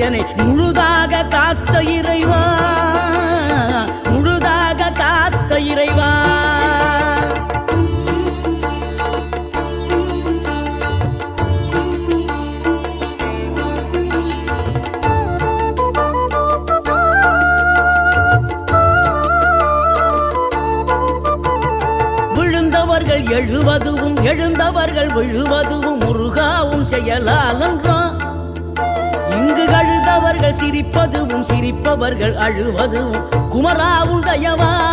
என்னை முழுதாக காத்த இறைவா, முழுதாக காத்த இறைவா. விழுந்தவர்கள் எழுவதுவும் எழுந்தவர்கள் விழுவதுவும் முருகாவும் செயலாலன்றோம். இங்கு அழுதவர்கள் சிரிப்பதுவும் சிரிப்பவர்கள் அழுவதுவும் குமராவும் தயவா.